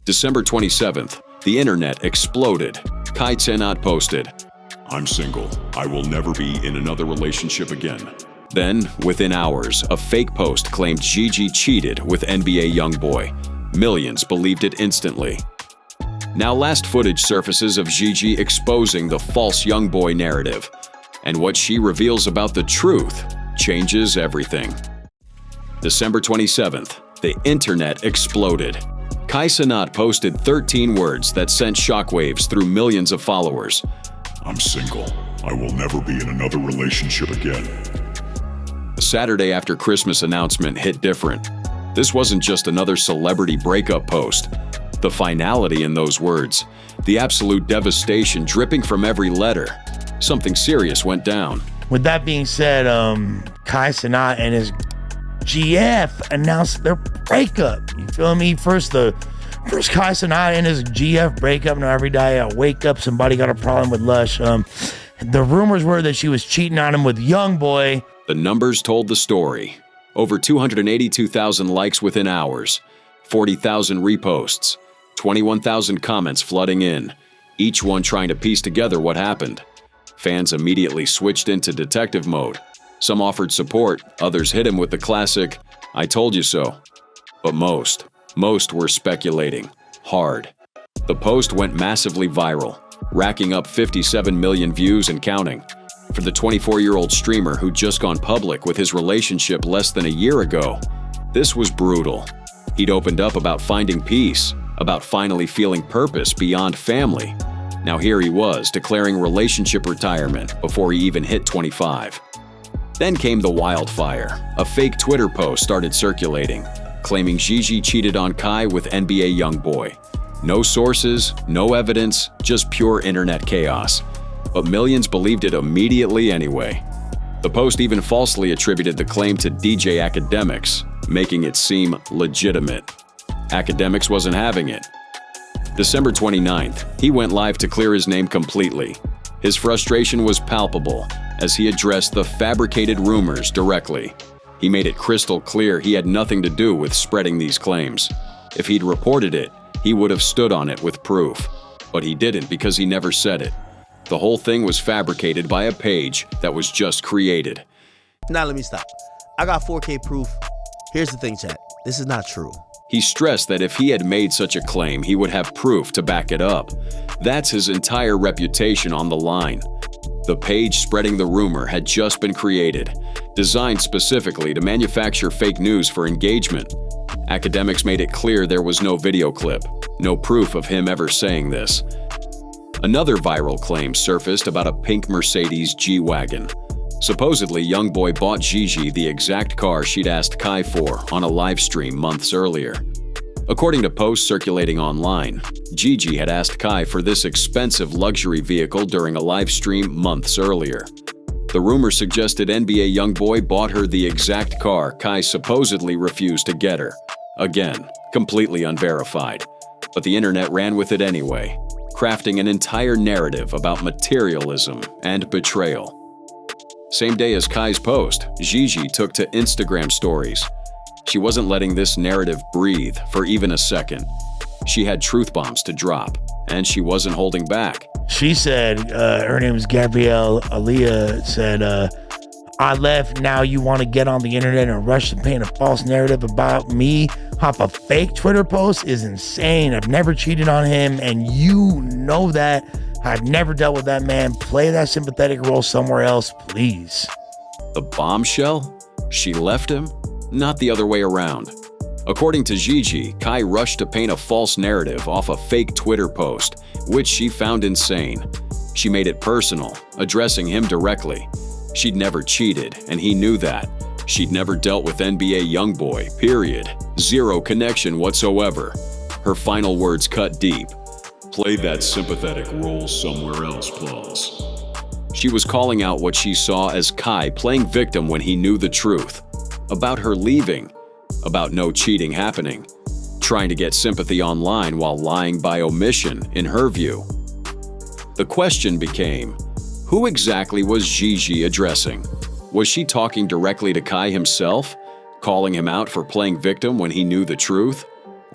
December 27th, the internet exploded. Cenat posted, "I'm single. I will never be in another relationship again." Then, within hours, a fake post claimed Gigi cheated with NBA YoungBoy. Millions believed it instantly. Now last footage surfaces of Gigi exposing the false YoungBoy narrative. And what she reveals about the truth changes everything. December 27th, the internet exploded. Cenat posted 13 words that sent shockwaves through millions of followers. "I'm single. I will never be in another relationship again." The Saturday after Christmas announcement hit different. This wasn't just another celebrity breakup post. The finality in those words, the absolute devastation dripping from every letter. Something serious went down. With that being said, Cenat and his GF announced their breakup. You feel me? First Cenat and his GF breakup. Now every day I wake up, somebody got a problem with Lush. The rumors were that she was cheating on him with YoungBoy. The numbers told the story. Over 282,000 likes within hours, 40,000 reposts, 21,000 comments flooding in, each one trying to piece together what happened. Fans immediately switched into detective mode. Some offered support, others hit him with the classic, "I told you so." But most were speculating, hard. The post went massively viral, racking up 57 million views and counting. For the 24-year-old streamer who'd just gone public with his relationship less than a year ago, this was brutal. He'd opened up about finding peace, about finally feeling purpose beyond family. Now here he was, declaring relationship retirement before he even hit 25. Then came the wildfire. A fake Twitter post started circulating, claiming Gigi cheated on Kai with NBA YoungBoy. No sources, no evidence, just pure internet chaos. But millions believed it immediately anyway. The post even falsely attributed the claim to DJ Academics, making it seem legitimate. Academics wasn't having it. December 29th, he went live to clear his name completely. His frustration was palpable as he addressed the fabricated rumors directly. He made it crystal clear he had nothing to do with spreading these claims. If he'd reported it, he would have stood on it with proof. But he didn't because he never said it. The whole thing was fabricated by a page that was just created. Now let me stop. I got 4K proof. Here's the thing, chat. This is not true. He stressed that if he had made such a claim, he would have proof to back it up. That's his entire reputation on the line. The page spreading the rumor had just been created, designed specifically to manufacture fake news for engagement. Academics made it clear there was no video clip, no proof of him ever saying this. Another viral claim surfaced about a pink Mercedes G-Wagon. Supposedly, YoungBoy bought Gigi the exact car she'd asked Kai for on a live stream months earlier. According to posts circulating online, Gigi had asked Kai for this expensive luxury vehicle during a live stream months earlier. The rumor suggested NBA YoungBoy bought her the exact car Kai supposedly refused to get her. Again, completely unverified. But the internet ran with it anyway, crafting an entire narrative about materialism and betrayal. Same day as Kai's post, Gigi took to Instagram stories. She wasn't letting this narrative breathe for even a second. She had truth bombs to drop, and she wasn't holding back. She said, her name is Gabrielle Aaliyah, said, "I left, now you want to get on the internet and rush to paint a false narrative about me? Hop a fake Twitter post is insane. I've never cheated on him, and you know that. I've never dealt with that man. Play that sympathetic role somewhere else, please." The bombshell? She left him? Not the other way around. According to Gigi, Kai rushed to paint a false narrative off a fake Twitter post, which she found insane. She made it personal, addressing him directly. She'd never cheated, and he knew that. She'd never dealt with NBA YoungBoy, period. Zero connection whatsoever. Her final words cut deep. "Play that sympathetic role somewhere else, please." She was calling out what she saw as Kai playing victim when he knew the truth. About her leaving. About no cheating happening. Trying to get sympathy online while lying by omission, in her view. The question became, who exactly was Gigi addressing? Was she talking directly to Kai himself, calling him out for playing victim when he knew the truth?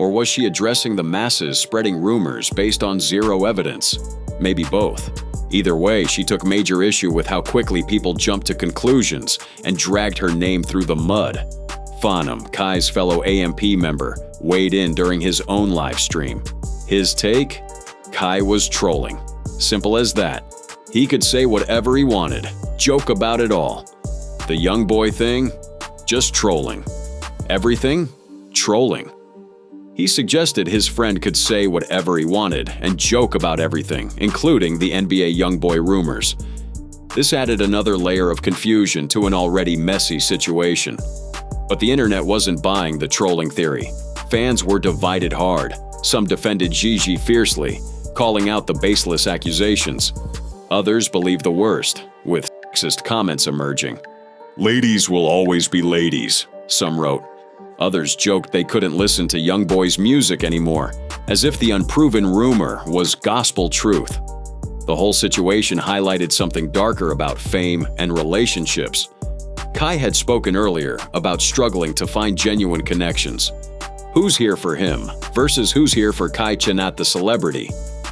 Or was she addressing the masses spreading rumors based on zero evidence? Maybe both. Either way, she took major issue with how quickly people jumped to conclusions and dragged her name through the mud. Fandom, Kai's fellow AMP member, weighed in during his own live stream. His take? Kai was trolling. Simple as that. He could say whatever he wanted, joke about it all. The YoungBoy thing? Just trolling. Everything? Trolling. He suggested his friend could say whatever he wanted and joke about everything, including the NBA YoungBoy rumors. This added another layer of confusion to an already messy situation. But the internet wasn't buying the trolling theory. Fans were divided hard. Some defended Gigi fiercely, calling out the baseless accusations. Others believed the worst, with sexist comments emerging. Ladies will always be ladies, some wrote. Others joked they couldn't listen to YoungBoy's music anymore, as if the unproven rumor was gospel truth. The whole situation highlighted something darker about fame and relationships. Kai had spoken earlier about struggling to find genuine connections. Who's here for him versus who's here for Kai Cenat the celebrity?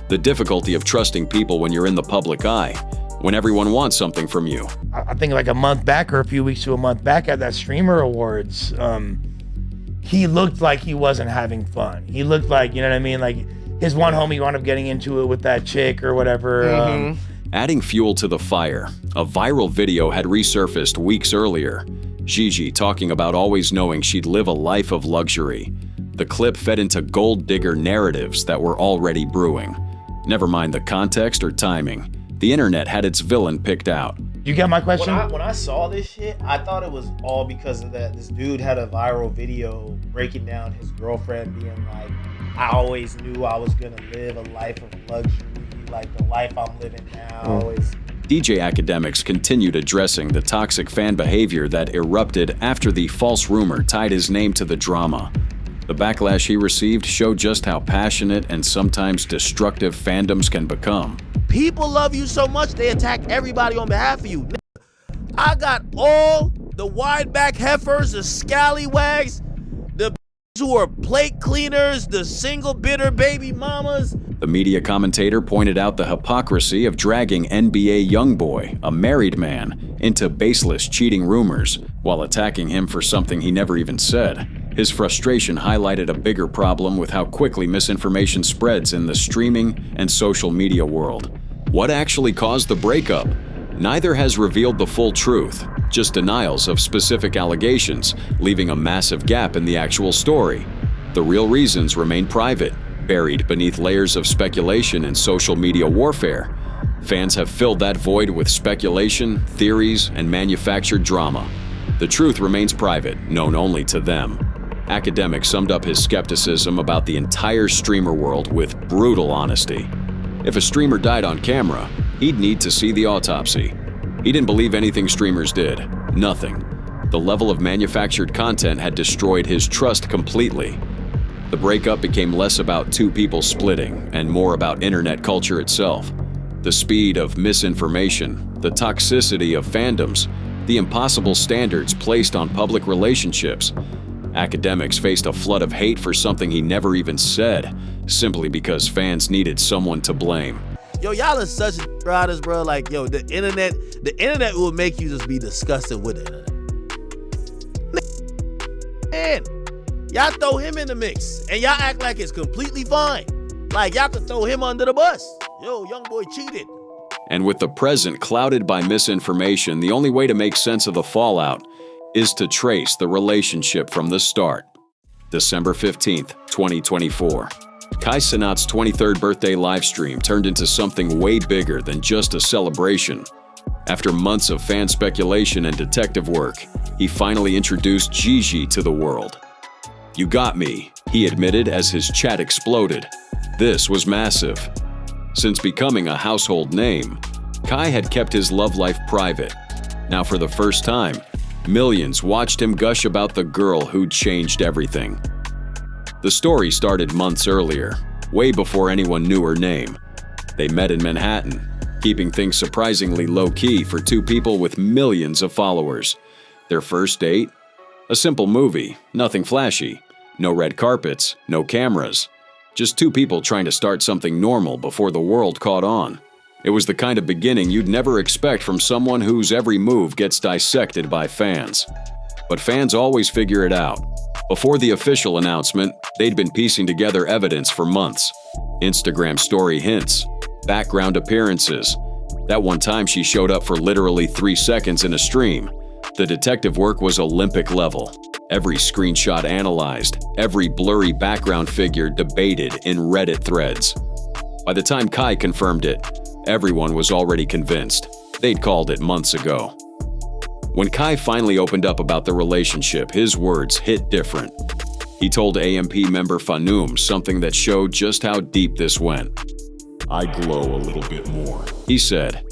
The difficulty of trusting people when you're in the public eye, when everyone wants something from you. I think like a month back or a few weeks to a month back at that Streamer Awards, he looked like he wasn't having fun. He looked like, you know what I mean? Like his one homie wound up getting into it with that chick or whatever. Adding fuel to the fire, a viral video had resurfaced weeks earlier. Gigi talking about always knowing she'd live a life of luxury. The clip fed into gold digger narratives that were already brewing. Never mind the context or timing. The internet had its villain picked out. You get my question? When I saw this shit, I thought it was all because of that. This dude had a viral video breaking down his girlfriend being like, I always knew I was gonna live a life of luxury, like the life I'm living now is. DJ Academics continued addressing the toxic fan behavior that erupted after the false rumor tied his name to the drama. The backlash he received showed just how passionate and sometimes destructive fandoms can become. People love you so much, they attack everybody on behalf of you. I got all the wide back heifers, the scallywags, the who are plate cleaners, the single bitter baby mamas. The media commentator pointed out the hypocrisy of dragging NBA YoungBoy, a married man, into baseless cheating rumors while attacking him for something he never even said. His frustration highlighted a bigger problem with how quickly misinformation spreads in the streaming and social media world. What actually caused the breakup? Neither has revealed the full truth, just denials of specific allegations, leaving a massive gap in the actual story. The real reasons remain private, buried beneath layers of speculation and social media warfare. Fans have filled that void with speculation, theories, and manufactured drama. The truth remains private, known only to them. Academic summed up his skepticism about the entire streamer world with brutal honesty. If a streamer died on camera, he'd need to see the autopsy. He didn't believe anything streamers did. Nothing. The level of manufactured content had destroyed his trust completely. The breakup became less about two people splitting and more about internet culture itself. The speed of misinformation, the toxicity of fandoms, the impossible standards placed on public relationships. Academics faced a flood of hate for something he never even said, simply because fans needed someone to blame. Yo, y'all are such riders, bro. Like, yo, the internet will make you just be disgusted with it. Man, y'all throw him in the mix, and y'all act like it's completely fine. Like, y'all could throw him under the bus. Yo, YoungBoy cheated. And with the present clouded by misinformation, the only way to make sense of the fallout is to trace the relationship from the start. December 15th, 2024. Kai Cenat's 23rd birthday livestream turned into something way bigger than just a celebration. After months of fan speculation and detective work, he finally introduced Gigi to the world. "You got me," he admitted as his chat exploded. This was massive. Since becoming a household name, Kai had kept his love life private. Now for the first time, millions watched him gush about the girl who'd changed everything. The story started months earlier, way before anyone knew her name. They met in Manhattan, keeping things surprisingly low-key for two people with millions of followers. Their first date? A simple movie, nothing flashy. No red carpets, no cameras. Just two people trying to start something normal before the world caught on. It was the kind of beginning you'd never expect from someone whose every move gets dissected by fans. But fans always figure it out. Before the official announcement, they'd been piecing together evidence for months. Instagram story hints, background appearances. That one time she showed up for literally 3 seconds in a stream. The detective work was Olympic level. Every screenshot analyzed, every blurry background figure debated in Reddit threads. By the time Kai confirmed it, everyone was already convinced. They'd called it months ago. When Kai finally opened up about the relationship, his words hit different. He told AMP member Fandom something that showed just how deep this went. I glow a little bit more. He said,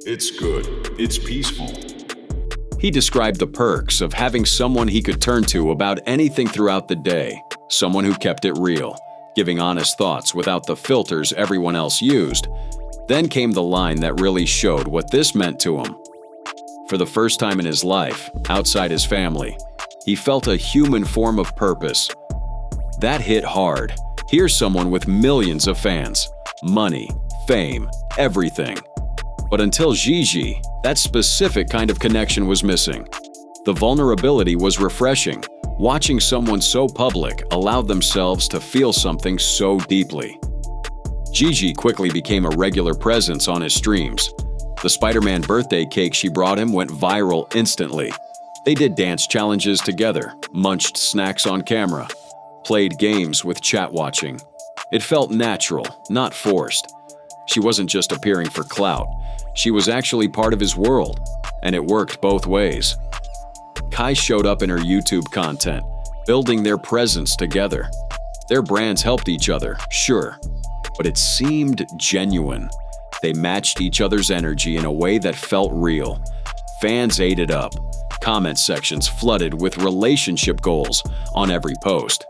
It's good. It's peaceful. He described the perks of having someone he could turn to about anything throughout the day, someone who kept it real, giving honest thoughts without the filters everyone else used. Then came the line that really showed what this meant to him. For the first time in his life, outside his family, he felt a human form of purpose. That hit hard. Here's someone with millions of fans, money, fame, everything. But until Gigi, that specific kind of connection was missing. The vulnerability was refreshing. Watching someone so public allowed themselves to feel something so deeply. Gigi quickly became a regular presence on his streams. The Spider-Man birthday cake she brought him went viral instantly. They did dance challenges together, munched snacks on camera, played games with chat watching. It felt natural, not forced. She wasn't just appearing for clout. She was actually part of his world, and it worked both ways. Kai showed up in her YouTube content, building their presence together. Their brands helped each other, sure, but it seemed genuine. They matched each other's energy in a way that felt real. Fans ate it up. Comment sections flooded with relationship goals on every post.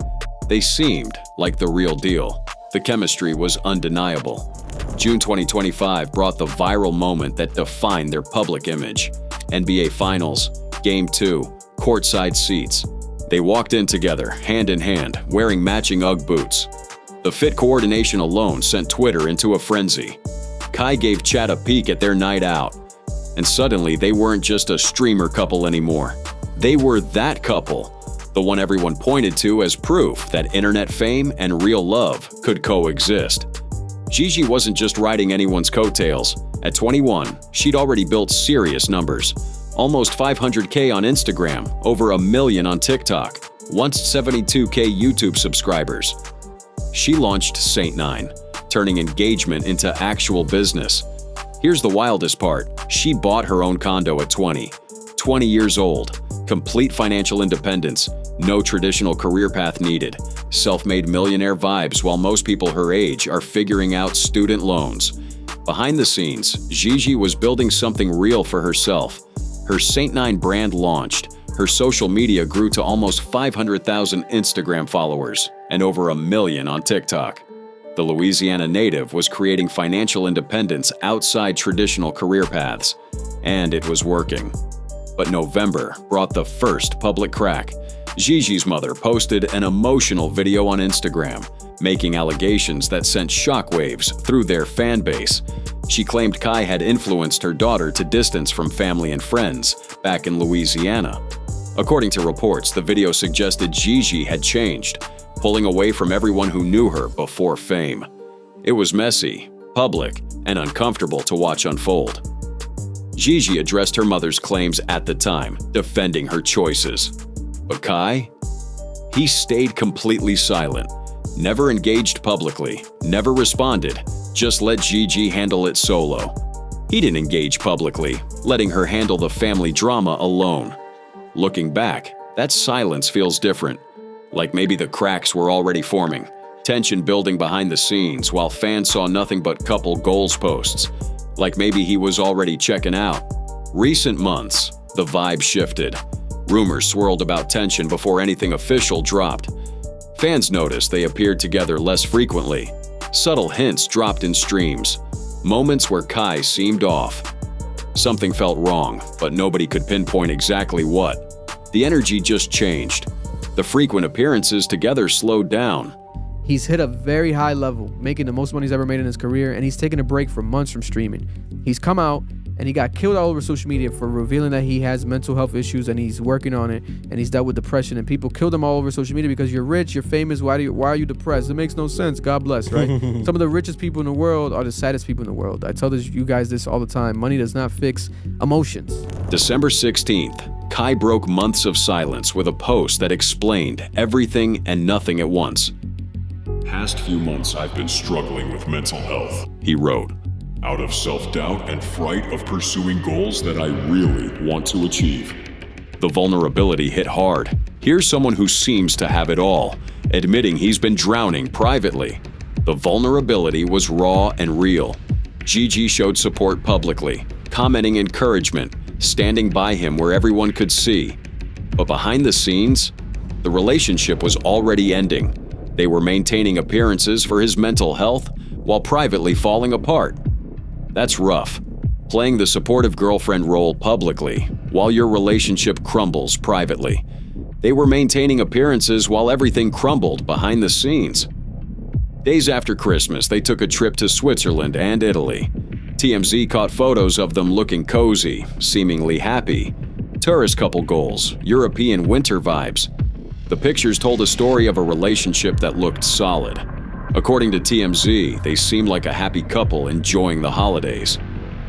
They seemed like the real deal. The chemistry was undeniable. June 2025 brought the viral moment that defined their public image. NBA Finals, Game 2, courtside seats. They walked in together, hand in hand, wearing matching UGG boots. The fit coordination alone sent Twitter into a frenzy. Kai gave Chad a peek at their night out. And suddenly, they weren't just a streamer couple anymore. They were that couple, the one everyone pointed to as proof that internet fame and real love could coexist. Gigi wasn't just riding anyone's coattails. At 21, she'd already built serious numbers. Almost 500K on Instagram, over 1 million on TikTok, once 72K YouTube subscribers. She launched Cenat, turning engagement into actual business. Here's the wildest part. She bought her own condo at 20 years old, complete financial independence, no traditional career path needed, self-made millionaire vibes while most people her age are figuring out student loans. Behind the scenes, Gigi was building something real for herself. Her Cenat brand launched. Her social media grew to almost 500,000 Instagram followers and over 1 million on TikTok. The Louisiana native was creating financial independence outside traditional career paths, and it was working. But November brought the first public crack. Gigi's mother posted an emotional video on Instagram, making allegations that sent shockwaves through their fan base. She claimed Kai had influenced her daughter to distance from family and friends back in Louisiana. According to reports, the video suggested Gigi had changed, pulling away from everyone who knew her before fame. It was messy, public, and uncomfortable to watch unfold. Gigi addressed her mother's claims at the time, defending her choices. But Kai? He stayed completely silent, never engaged publicly, never responded, just let Gigi handle it solo. He didn't engage publicly, letting her handle the family drama alone. Looking back, that silence feels different. Like maybe the cracks were already forming, tension building behind the scenes while fans saw nothing but couple goals posts. Like maybe he was already checking out. Recent months, the vibe shifted. Rumors swirled about tension before anything official dropped. Fans noticed they appeared together less frequently. Subtle hints dropped in streams. Moments where Kai seemed off. Something felt wrong, but nobody could pinpoint exactly what. The energy just changed. The frequent appearances together slowed down. He's hit a very high level, making the most money he's ever made in his career, and he's taken a break for months from streaming. He's come out, and he got killed all over social media for revealing that he has mental health issues, and he's working on it, and he's dealt with depression, and people killed him all over social media because you're rich, you're famous, why are you depressed? It makes no sense. God bless, right? Some of the richest people in the world are the saddest people in the world. I tell you guys this all the time. Money does not fix emotions. December 16th, Kai broke months of silence with a post that explained everything and nothing at once. Past few months I've been struggling with mental health. He wrote, Out of self-doubt and fright of pursuing goals that I really want to achieve. The vulnerability hit hard. Here's someone who seems to have it all, admitting he's been drowning privately. The vulnerability was raw and real. Gigi showed support publicly, commenting encouragement, standing by him where everyone could see. But behind the scenes, the relationship was already ending. They were maintaining appearances for his mental health while privately falling apart. That's rough. Playing the supportive girlfriend role publicly while your relationship crumbles privately. They were maintaining appearances while everything crumbled behind the scenes. Days after Christmas, they took a trip to Switzerland and Italy. TMZ caught photos of them looking cozy, seemingly happy. Tourist couple goals, European winter vibes. The pictures told a story of a relationship that looked solid. According to TMZ, they seemed like a happy couple enjoying the holidays.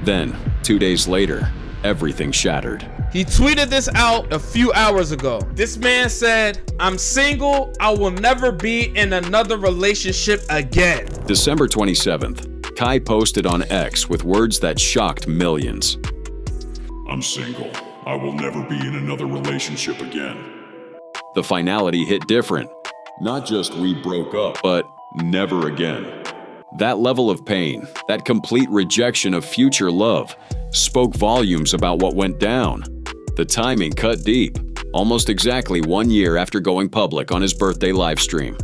Then, 2 days later, everything shattered. He tweeted this out a few hours ago. This man said, "I'm single. I will never be in another relationship again." December 27th, Kai posted on X with words that shocked millions. I'm single. I will never be in another relationship again. The finality hit different. Not just we broke up, But never again. that level of pain, that complete rejection of future love, spoke volumes about what went down. The timing cut deep, almost exactly 1 year after going public on his birthday livestream.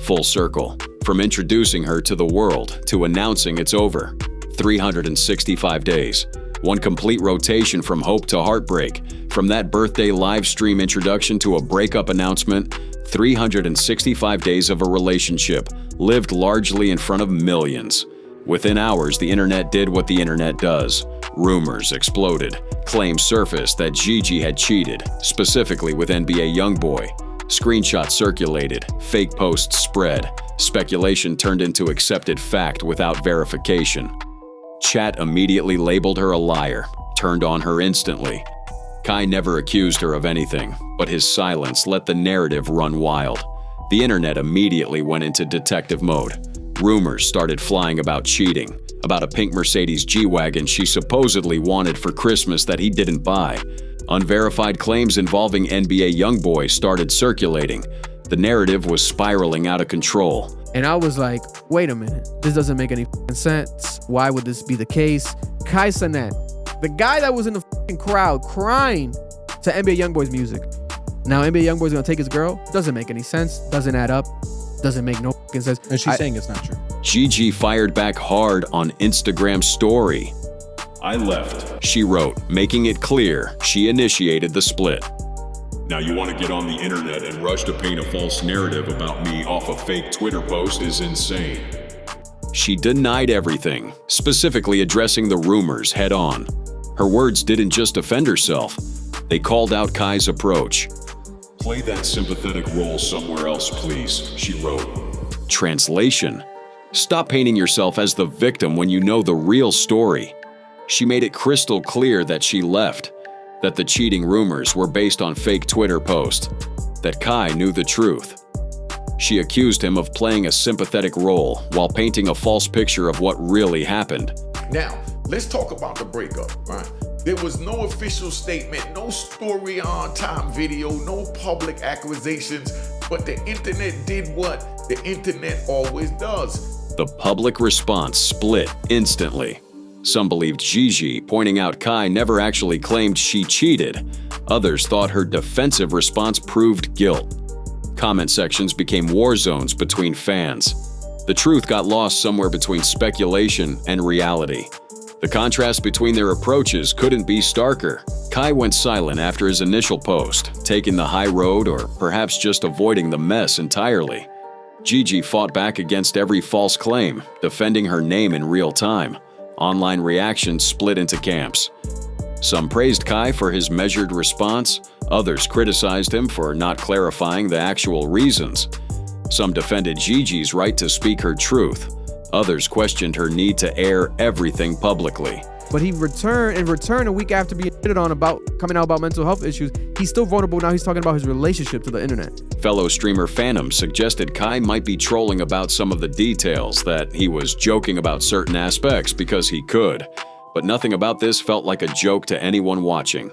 Full circle, from introducing her to the world to announcing it's over. 365 days. One complete rotation from hope to heartbreak. From that birthday livestream introduction to a breakup announcement, 365 days of a relationship, lived largely in front of millions. Within hours, the internet did what the internet does. Rumors exploded. Claims surfaced that Gigi had cheated, specifically with NBA YoungBoy. Screenshots circulated. Fake posts spread. Speculation turned into accepted fact without verification. Chat immediately labeled her a liar, turned on her instantly. Kai never accused her of anything, but his silence let the narrative run wild. The internet immediately went into detective mode. Rumors started flying about cheating, about a pink Mercedes G-Wagon she supposedly wanted for Christmas that he didn't buy. Unverified claims involving NBA YoungBoy started circulating. The narrative was spiraling out of control. And I was like, wait a minute, this doesn't make any sense. Why would this be the case? Kai Cenat, the guy that was in the crowd crying to NBA YoungBoy's music. Now NBA YoungBoy's gonna take his girl? Doesn't make any sense. Doesn't add up. Doesn't make no sense. And she's saying it's not true. Gigi fired back hard on Instagram story. I left. She wrote, making it clear she initiated the split. Now you want to get on the internet and rush to paint a false narrative about me off a fake Twitter post is insane. She denied everything, specifically addressing the rumors head on. Her words didn't just defend herself, they called out Kai's approach. Play that sympathetic role somewhere else, please, she wrote. Translation: stop painting yourself as the victim when you know the real story. She made it crystal clear that she left, that the cheating rumors were based on fake Twitter posts, that Kai knew the truth. She accused him of playing a sympathetic role while painting a false picture of what really happened. Now, let's talk about the breakup, right? There was no official statement, no story on time video, no public accusations, but the internet did what the internet always does. The public response split instantly. Some believed Gigi, pointing out Kai never actually claimed she cheated. Others thought her defensive response proved guilt. Comment sections became war zones between fans. The truth got lost somewhere between speculation and reality. The contrast between their approaches couldn't be starker. Kai went silent after his initial post, taking the high road or perhaps just avoiding the mess entirely. Gigi fought back against every false claim, defending her name in real time. Online reactions split into camps. Some praised Kai for his measured response, others criticized him for not clarifying the actual reasons. Some defended Gigi's right to speak her truth. Others questioned her need to air everything publicly. But he returned a week after being shitted on about coming out about mental health issues. He's still vulnerable now. He's talking about his relationship to the internet. Fellow streamer Fandom suggested Kai might be trolling about some of the details, that he was joking about certain aspects because he could. But nothing about this felt like a joke to anyone watching.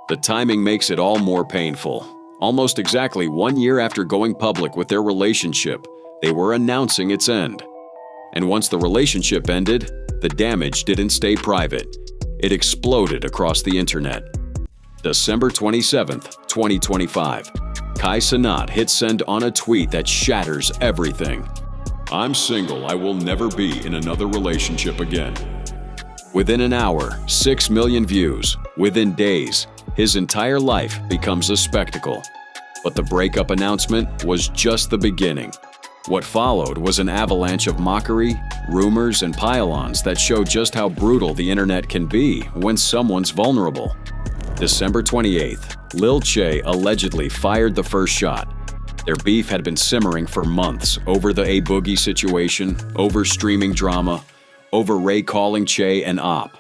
The timing makes it all more painful. Almost exactly 1 year after going public with their relationship, they were announcing its end. And once the relationship ended, the damage didn't stay private. It exploded across the internet. December 27th, 2025. Kai Cenat hit send on a tweet that shatters everything. I'm single. I will never be in another relationship again. Within an hour, 6 million views. Within days, his entire life becomes a spectacle. But the breakup announcement was just the beginning. What followed was an avalanche of mockery, rumors, and pile-ons that show just how brutal the internet can be when someone's vulnerable. December 28th, Lil Che allegedly fired the first shot. Their beef had been simmering for months over the A Boogie situation, over streaming drama, over Ray calling Che an op.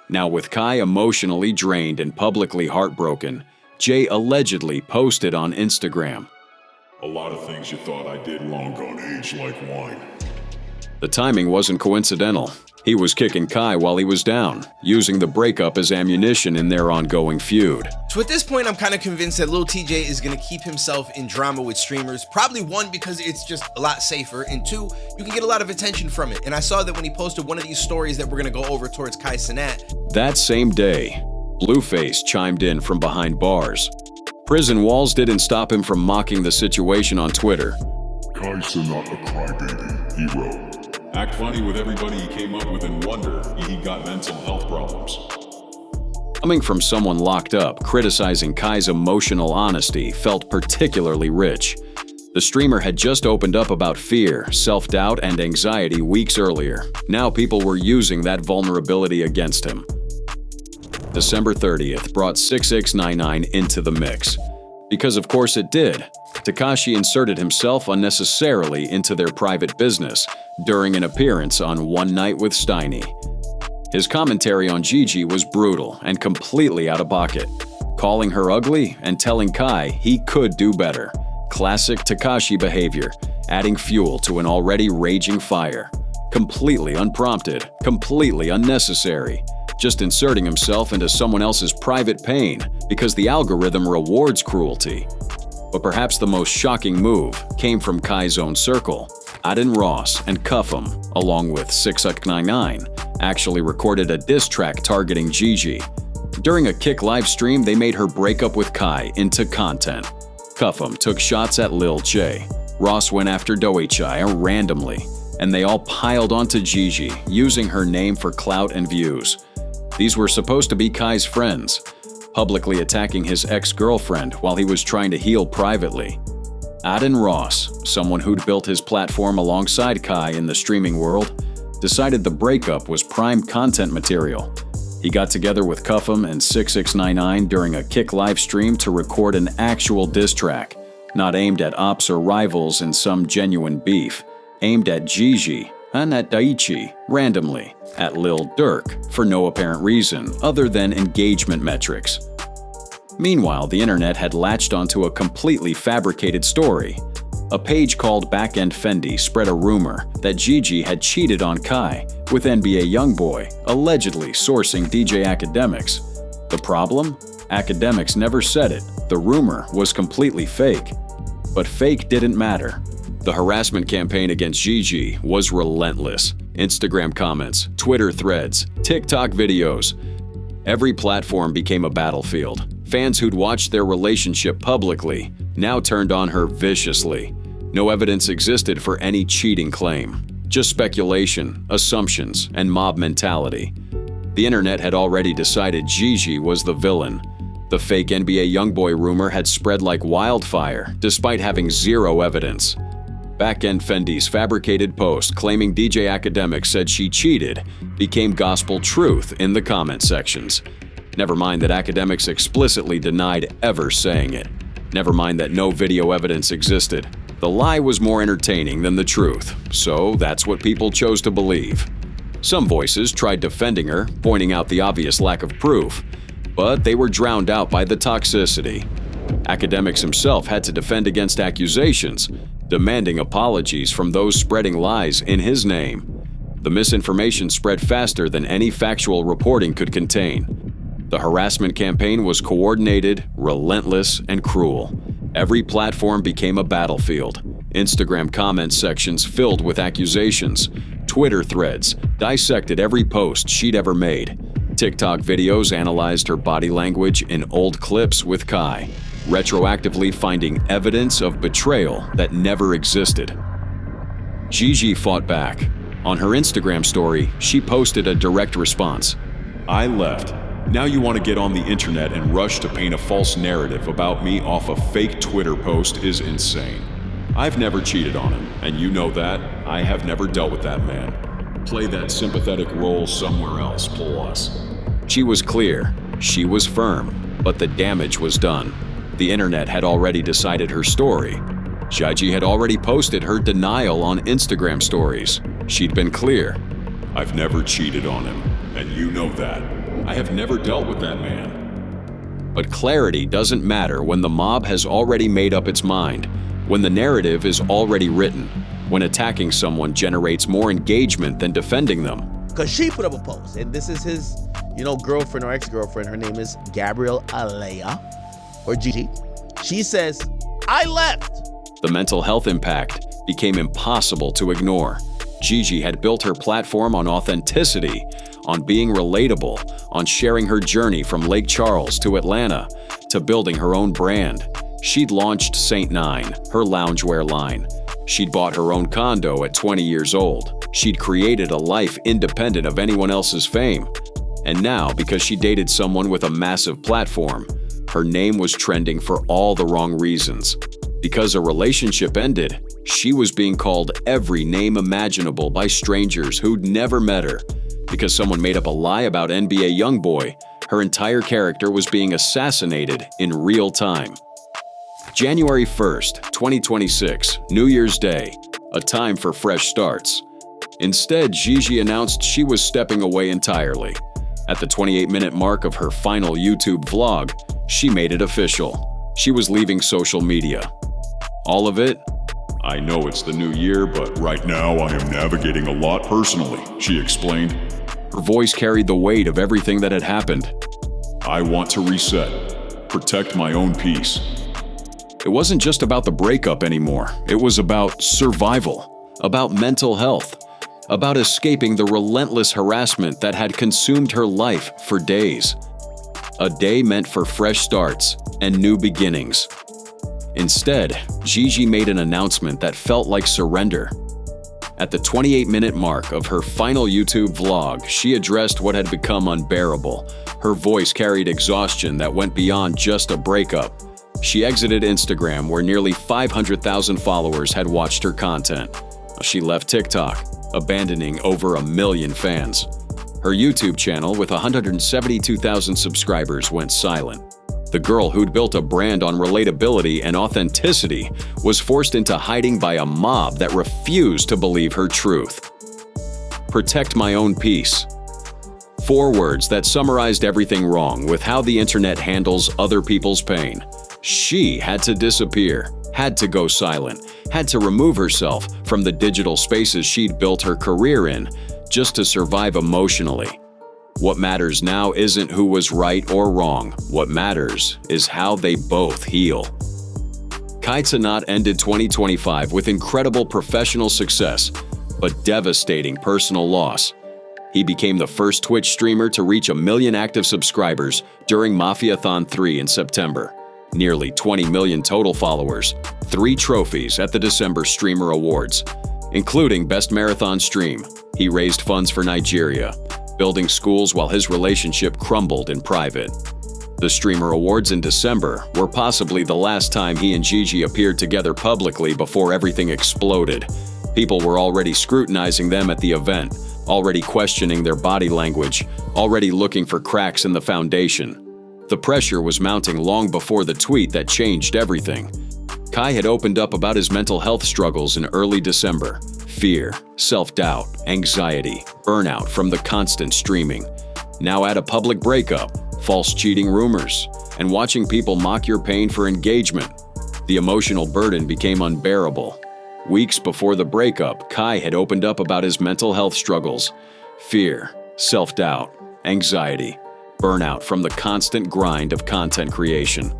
Now with Kai emotionally drained and publicly heartbroken, Jay allegedly posted on Instagram, A lot of things you thought I did wrong gone age like wine. The timing wasn't coincidental. He was kicking Kai while he was down, using the breakup as ammunition in their ongoing feud. So at this point, I'm kind of convinced that Lil TJ is going to keep himself in drama with streamers. Probably one, because it's just a lot safer, and two, you can get a lot of attention from it. And I saw that when he posted one of these stories that we're going to go over towards Kai Cenat. That same day, Blueface chimed in from behind bars. Prison walls didn't stop him from mocking the situation on Twitter. Kai Cenat a crybaby, he wrote. Act funny with everybody he came up with and wonder he got mental health problems. Coming from someone locked up, criticizing Kai's emotional honesty felt particularly rich. The streamer had just opened up about fear, self-doubt, and anxiety weeks earlier. Now people were using that vulnerability against him. December 30th brought 6699 into the mix. Because of course it did. Tekashi inserted himself unnecessarily into their private business during an appearance on One Night with Steiny. His commentary on Gigi was brutal and completely out of pocket, calling her ugly and telling Kai he could do better. Classic Tekashi behavior, adding fuel to an already raging fire. Completely unprompted, completely unnecessary. Just inserting himself into someone else's private pain because the algorithm rewards cruelty. But perhaps the most shocking move came from Kai's own circle. Aden Ross and Cuff'em, along with 6699, actually recorded a diss track targeting Gigi. During a Kick live stream, they made her breakup with Kai into content. Cuff'em took shots at Lil Che. Ross went after Doechai randomly, and they all piled onto Gigi, using her name for clout and views. These were supposed to be Kai's friends, publicly attacking his ex-girlfriend while he was trying to heal privately. Aden Ross, someone who'd built his platform alongside Kai in the streaming world, decided the breakup was prime content material. He got together with Cuff'em and 6699 during a Kick live stream to record an actual diss track, not aimed at ops or rivals in some genuine beef, aimed at Gigi and at Daichi randomly, at Lil Durk for no apparent reason other than engagement metrics. Meanwhile, the internet had latched onto a completely fabricated story. A page called Backend Fendi spread a rumor that Gigi had cheated on Kai with NBA YoungBoy, allegedly sourcing DJ Academics. The problem? Academics never said it. The rumor was completely fake. But fake didn't matter. The harassment campaign against Gigi was relentless. Instagram comments, Twitter threads, TikTok videos. Every platform became a battlefield. Fans who'd watched their relationship publicly now turned on her viciously. No evidence existed for any cheating claim. Just speculation, assumptions, and mob mentality. The internet had already decided Gigi was the villain. The fake NBA YoungBoy rumor had spread like wildfire, despite having zero evidence. Back-end Fendi's Fabricated post claiming DJ Academic said she cheated became gospel truth in the comment sections. Never mind that Academics explicitly denied ever saying it. Never mind that no video evidence existed. The lie was more entertaining than the truth, so that's what people chose to believe. Some voices tried defending her, pointing out the obvious lack of proof, but they were drowned out by the toxicity. Academics himself had to defend against accusations, demanding apologies from those spreading lies in his name. The misinformation spread faster than any factual reporting could contain. The harassment campaign was coordinated, relentless, and cruel. Every platform became a battlefield. Instagram comment sections filled with accusations. Twitter threads dissected every post she'd ever made. TikTok videos analyzed her body language in old clips with Kai, retroactively finding evidence of betrayal that never existed. Gigi fought back. On her Instagram story, she posted a direct response. I left. Now you want to get on the internet and rush to paint a false narrative about me off a fake Twitter post is insane. I've never cheated on him, and you know that. I have never dealt with that man. Play that sympathetic role somewhere else, plus. She was clear, she was firm, but the damage was done. The internet had already decided her story. Gigi had already posted her denial on Instagram stories. She'd been clear. I've never cheated on him, and you know that. I have never dealt with that man. But clarity doesn't matter when the mob has already made up its mind, when the narrative is already written, when attacking someone generates more engagement than defending them. Because she put up a post, and this is his, girlfriend or ex-girlfriend. Her name is Gabrielle Alea, or Gigi. She says, I left. The mental health impact became impossible to ignore. Gigi had built her platform on authenticity, on being relatable, on sharing her journey from Lake Charles to Atlanta, to building her own brand. She'd launched St. Nine, her loungewear line. She'd bought her own condo at 20 years old. She'd created a life independent of anyone else's fame. And now, because she dated someone with a massive platform, her name was trending for all the wrong reasons. Because a relationship ended, she was being called every name imaginable by strangers who'd never met her. Because someone made up a lie about NBA YoungBoy, her entire character was being assassinated in real time. January 1st, 2026, New Year's Day, a time for fresh starts. Instead, Gigi announced she was stepping away entirely. At the 28-minute mark of her final YouTube vlog, she made it official. She was leaving social media. All of it? I know it's the new year, but right now I am navigating a lot personally, she explained. Her voice carried the weight of everything that had happened. I want to reset, protect my own peace. It wasn't just about the breakup anymore. It was about survival, about mental health, about escaping the relentless harassment that had consumed her life for days. A day meant for fresh starts and new beginnings. Instead, Gigi made an announcement that felt like surrender. At the 28-minute mark of her final YouTube vlog, she addressed what had become unbearable. Her voice carried exhaustion that went beyond just a breakup. She exited Instagram, where nearly 500,000 followers had watched her content. She left TikTok, abandoning over 1 million fans. Her YouTube channel, with 172,000 subscribers, went silent. The girl who'd built a brand on relatability and authenticity was forced into hiding by a mob that refused to believe her truth. Protect my own peace. 4 words that summarized everything wrong with how the internet handles other people's pain. She had to disappear, had to go silent, had to remove herself from the digital spaces she'd built her career in just to survive emotionally. What matters now isn't who was right or wrong. What matters is how they both heal. Cenat ended 2025 with incredible professional success, but devastating personal loss. He became the first Twitch streamer to reach 1 million active subscribers during Mafiathon 3 in September. Nearly 20 million total followers, 3 trophies at the December Streamer Awards, including Best Marathon Stream. He raised funds for Nigeria. building schools while his relationship crumbled in private. The Streamer Awards in December were possibly the last time he and Gigi appeared together publicly before everything exploded. People were already scrutinizing them at the event, already questioning their body language, already looking for cracks in the foundation. The pressure was mounting long before the tweet that changed everything. Kai had opened up about his mental health struggles in early December. Fear, self-doubt, anxiety, burnout from the constant streaming. Now add a public breakup, false cheating rumors, and watching people mock your pain for engagement. The emotional burden became unbearable. Weeks before the breakup, Kai had opened up about his mental health struggles. Fear, self-doubt, anxiety, burnout from the constant grind of content creation.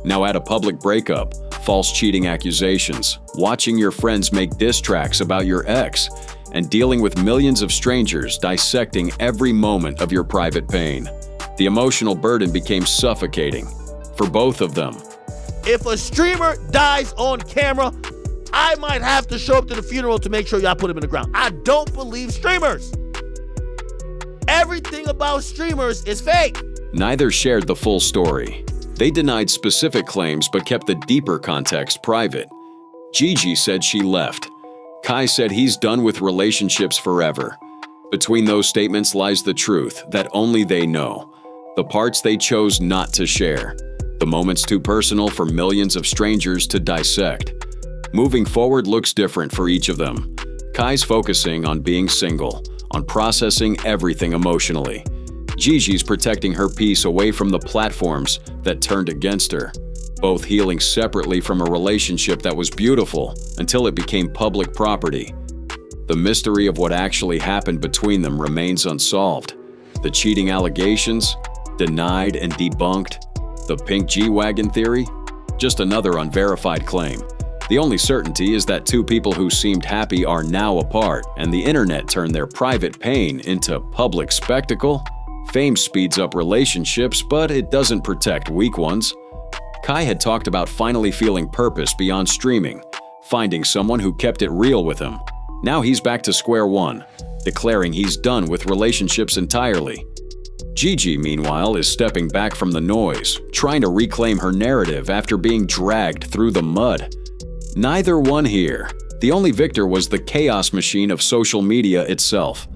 Now add a public breakup, false cheating accusations, watching your friends make diss tracks about your ex, and dealing with millions of strangers dissecting every moment of your private pain. The emotional burden became suffocating for both of them. If a streamer dies on camera, I might have to show up to the funeral to make sure y'all put him in the ground. I don't believe streamers. Everything about streamers is fake. Neither shared the full story. They denied specific claims but kept the deeper context private. Gigi said she left. Kai said he's done with relationships forever. Between those statements lies the truth that only they know. The parts they chose not to share. The moments too personal for millions of strangers to dissect. Moving forward looks different for each of them. Kai's focusing on being single, on processing everything emotionally. Gigi's protecting her peace away from the platforms that turned against her, both healing separately from a relationship that was beautiful until it became public property. The mystery of what actually happened between them remains unsolved. The cheating allegations, denied and debunked. The pink G-Wagon theory, just another unverified claim. The only certainty is that two people who seemed happy are now apart, and the internet turned their private pain into public spectacle. Fame speeds up relationships, but it doesn't protect weak ones. Kai had talked about finally feeling purpose beyond streaming, finding someone who kept it real with him. Now he's back to square one, declaring he's done with relationships entirely. Gigi, meanwhile, is stepping back from the noise, trying to reclaim her narrative after being dragged through the mud. Neither won here. The only victor was the chaos machine of social media itself.